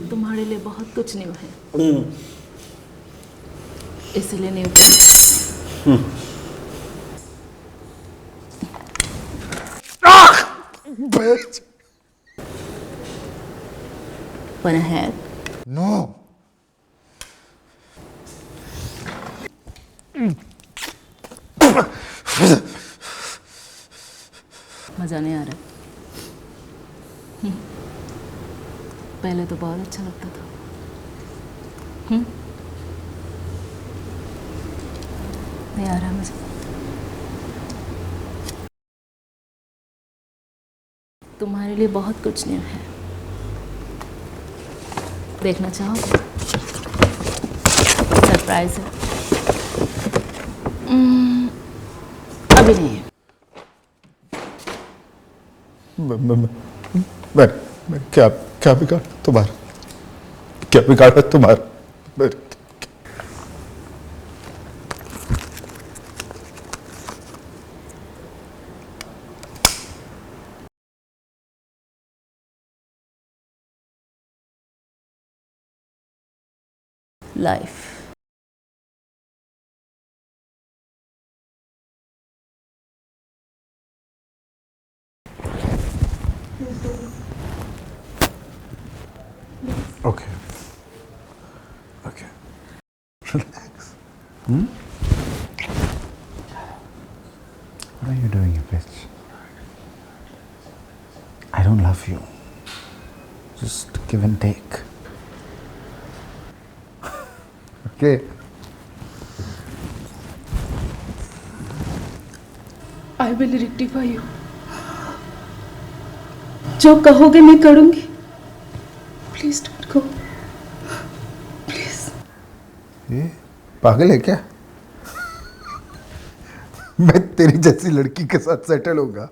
तुम्हारे लिए बहुत कुछ न्यू है, इसलिए न्यू Bitch. बना है। No. मज़ा नहीं आ रहा। पहले तो बहुत अच्छा लगता था। नहीं आ रहा मज़ा। तुम्हारे लिए बहुत कुछ न्यू है, देखना चाहोगे? सरप्राइज है। अभी नहीं है। मैं क्या बिगाड़ा तुम्हारा? क्या बिगाड़ा तुम्हारा? Life Okay. Okay. Relax. What are you doing, you bitch? I don't love you. Just give and take. Okay. I will rectify you. जो कहोगे मैं करूंगी। Please don't go, please. ये पागल है क्या? मैं तेरी जैसी लड़की के साथ सेटल होगा?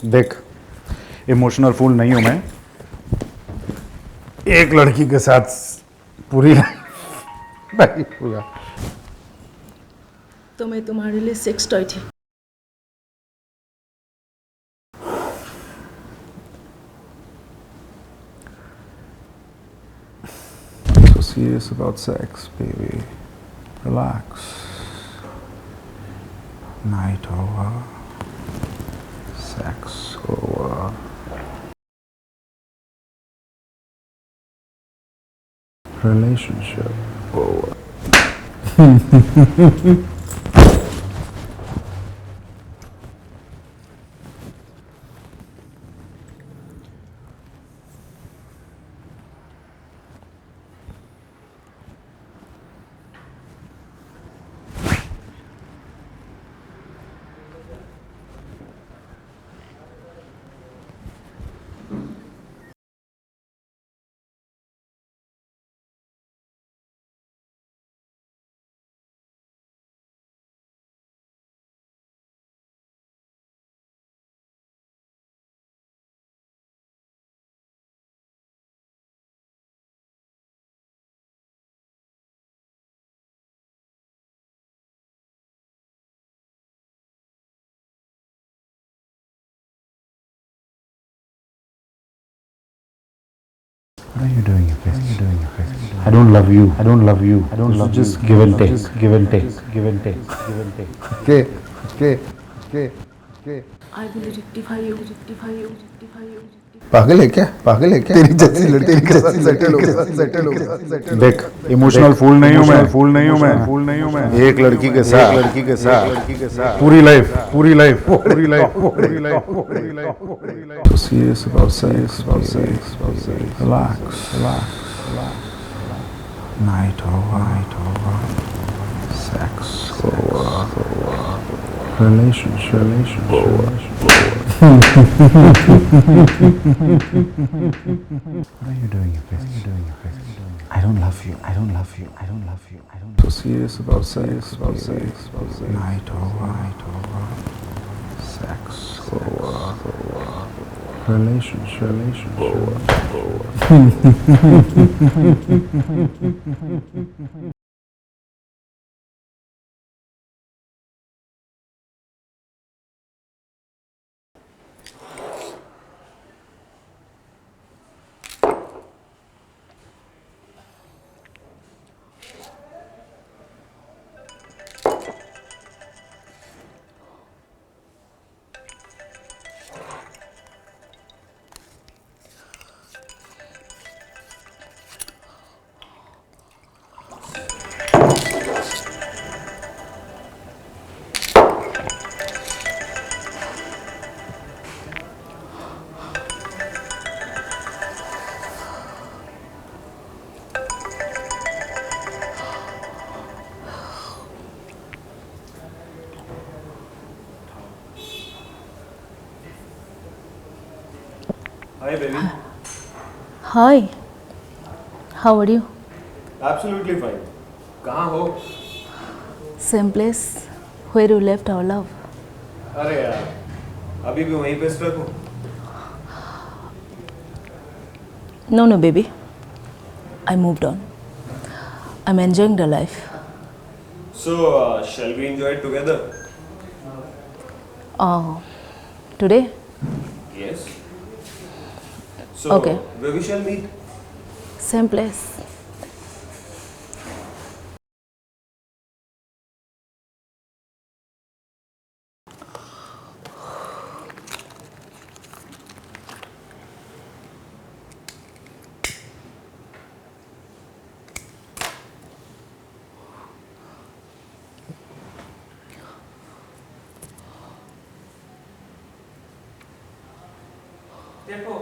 देख, इमोशनल फूल नहीं हूं मैं। एक लड़की के साथ पूरी नहीं होगा। तो मैं तुम्हारे लिए सेक्स टॉय थी। So serious about sex, baby. Relax. Night over. Sex over. Relationship over. What are you doing, you bitch? What are you doing, you bitch? I don't love you. I don't love you. I don't love you. Just give and take. Just give and take. Give and take. Give and take. Okay. Okay. Okay. Okay. I will rectify you, rectify you, rectify you. पागल है क्या? पागल है क्या? तेरी जैसी लड़की के साथ सेटल होगा। देख, इमोशनल फूल नहीं हूं मैं। फूल नहीं हूं मैं। फूल नहीं हूं मैं। एक लड़की के साथ पूरी लाइफ पूरी लाइफ पूरी लाइफ पूरी लाइफ पूरी life. So serious about sex, relax, relax. Night over, sex over, relationship over. What are you doing, you bitch? I don't love you. I don't love you. I don't love you. I don't. So serious about sex, Night over, sex over, relationship over. Hi, baby. Hi. How are you? Absolutely fine. कहाँ हो? Same place where you left our love. अरे यार, अभी भी वहीं पे stuck हूँ. No, no, baby. I moved on. I'm enjoying the life. So, shall we enjoy it together? Oh, today? Yes. So, Okay. where we shall meet? Same place. देखो.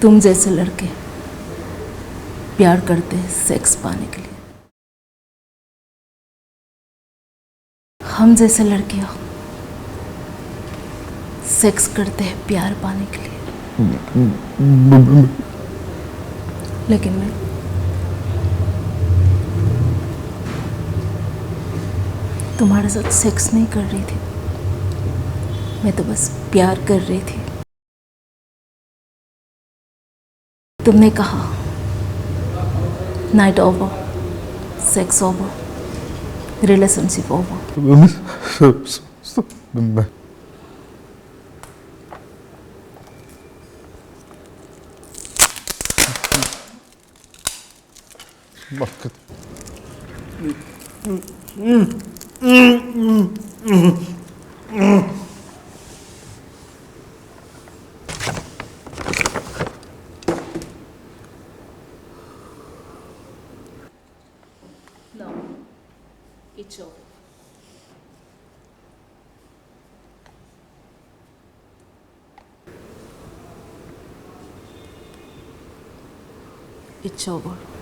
तुम जैसे लड़के प्यार करते हैं सेक्स पाने के लिए, हम जैसे लड़के सेक्स करते हैं प्यार पाने के लिए। लेकिन मैं तुम्हारे साथ सेक्स नहीं कर रही थी, मैं तो बस प्यार कर रही थी। तुमने कहा night over, sex over, relationship over. No, it's over. It's over.